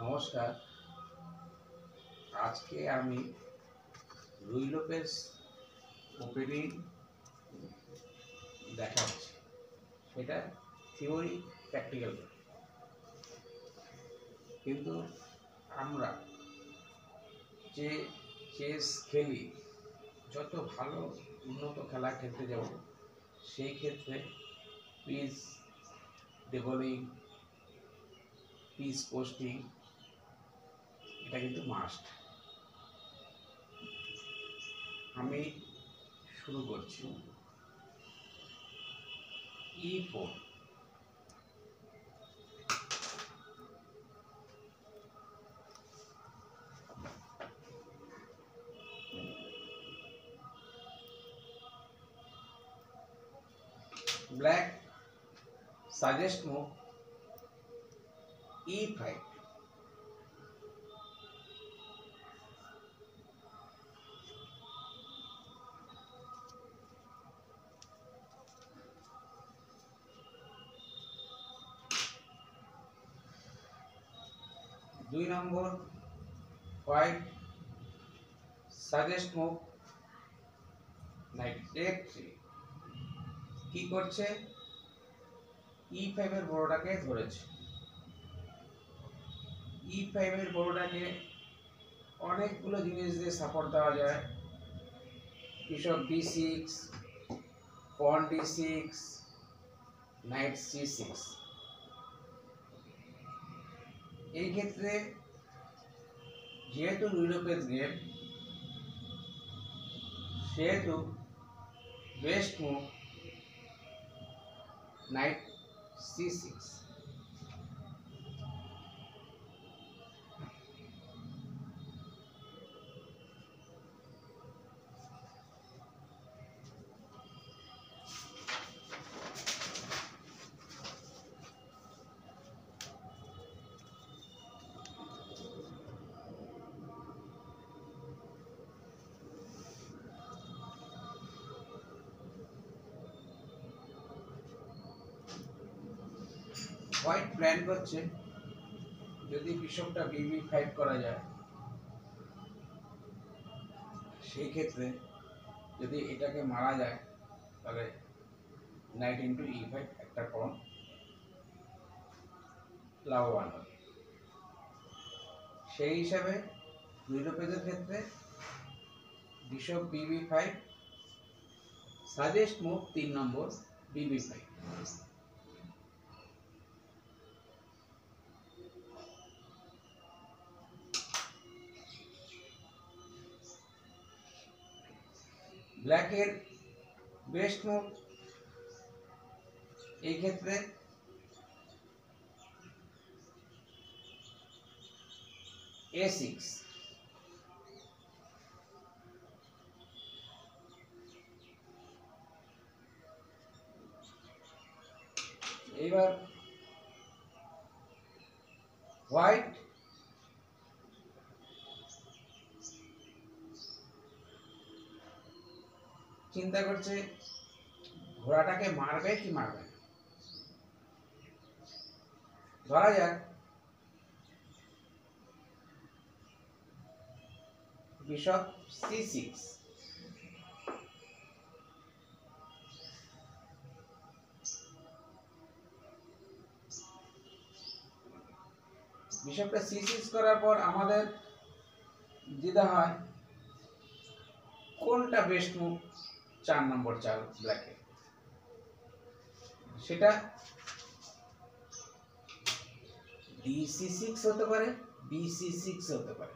নমস্কার। আজকে আমি রুই লোপেজ ওপেনিং দেখাচ্ছি। সেটা থিওরি প্র্যাকটিক্যাল, কিন্তু আমরা যে চেস খেলি, যত ভালো উন্নত খেলা খেলতে যাব সেই ক্ষেত্রে পিস ডেবলিং, পিস পোস্টিং এটা কিন্তু মাস্ট। আমি শুরু করছি। E4, black suggest move E5, দুই নম্বর white suggest move knight F3। কি করছে? E5 এর বড়টাকে ধরেছে। E5 এর বড়টাকে অনেকগুলো জিনিস দিয়ে সাপোর্ট দেওয়া যায়। বিশপ B6, পন D6, নাইট C6। এই ক্ষেত্রে যেহেতু রুই লোপেজ গেম, সেহেতু best move night C6। White plan করছে যদি বিশপটা BB5 করা যায়, সেই ক্ষেত্রে যদি এটাকে মারা যায় তাহলে নাইট ইন্টু E5 একটা পণ লাভবান হবে। সেই হিসাবে রুই লোপেজের ক্ষেত্রে বিশপ BB5, সাজেস্ট মুভ 3 নম্বর BB5। ব্ল্যাকের বেস্ট মুভ এই ক্ষেত্রে A6। এবার হোয়াইট চিন্তা করছে ঘোড়াটাকে মারবে কি মারবে না। ধরা যাক বিশপ C6, বিশপটা C6 করার পর আমাদের দ্বিধা হয় কোনটা বেস্ট মুভ 4 নম্বর চাল ব্ল্যাকে। সেটা DC6 হতে পারে, BC6 হতে পারে।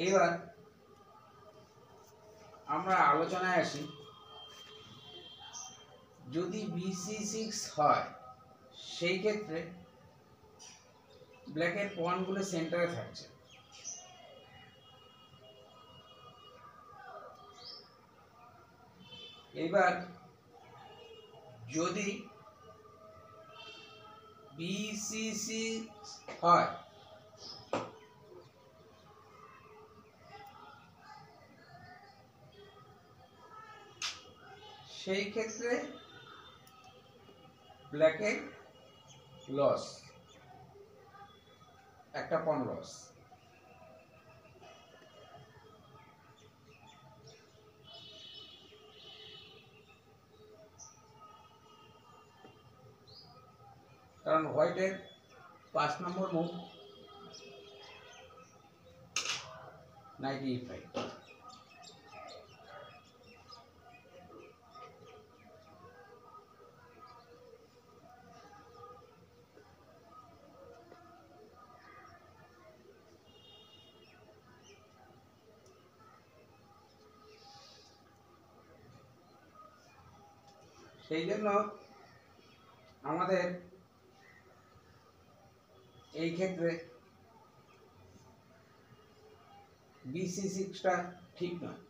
এবার আমরা আলোচনায় আসি। যদি BC6 হয় সেই ক্ষেত্রে ব্ল্যাকের পয়েন্টগুলো সেন্টারে থাকছে। এবার যদি BC6 হয় সেই ক্ষেত্রে ব্ল্যাকের লস। একটা পন লস। কারণ হোয়াইটের 5 নম্বর মুভ নাইট E5, সেই জন্য আমাদের এই ক্ষেত্রে BC6টা ঠিক নয়।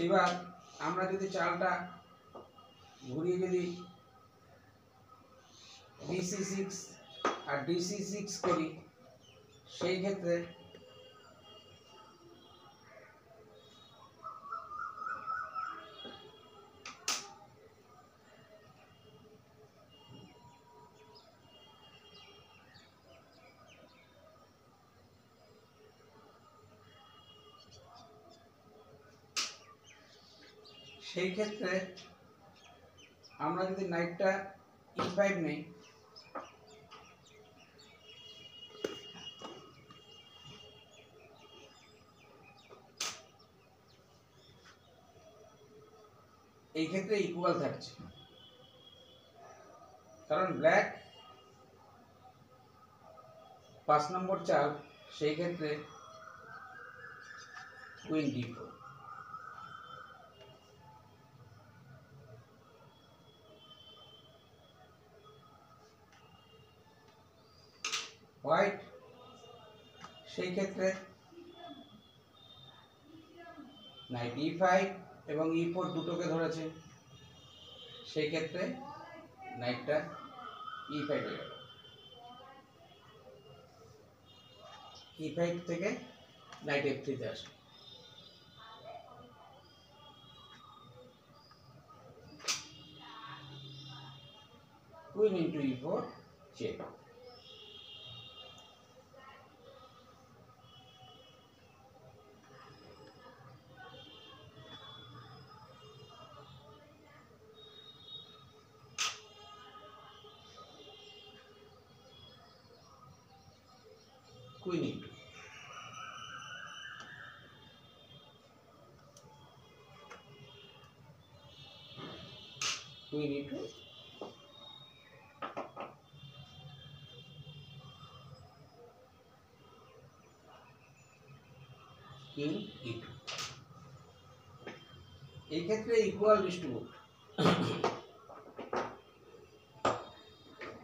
এইবার আমরা যদি চালটা ঘুরিয়ে যদি BC6 আর DC6 করি, সেই ক্ষেত্রে আমরা যদি নাইটটা E5 নেই, এই ক্ষেত্রে ইকুয়াল থাকছে, কারণ ব্ল্যাক 5 নম্বর চাল, সেই ক্ষেত্রে কুইন D4, হোয়াইট সেই ক্ষেত্রে নাইট E5 এবং E4 দুটোকে ধরেছে, সেই ক্ষেত্রে নাইটটা E5 হয়ে গেল। E5 থেকে নাইট F3 তে আসে। Queen into E4 check. Queen into queen into king E2, এই ক্ষেত্রে ইকুয়াল ডিস্ট্রিবিউট।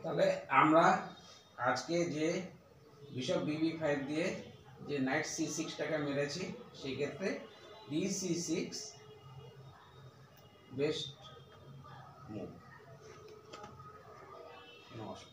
তাহলে আমরা আজকে যে বিশপ BB5 দিয়ে যে নাইট C6টাকে মেরেছি, সেই ক্ষেত্রে DC6 বেস্ট মুভ। নমস্কার।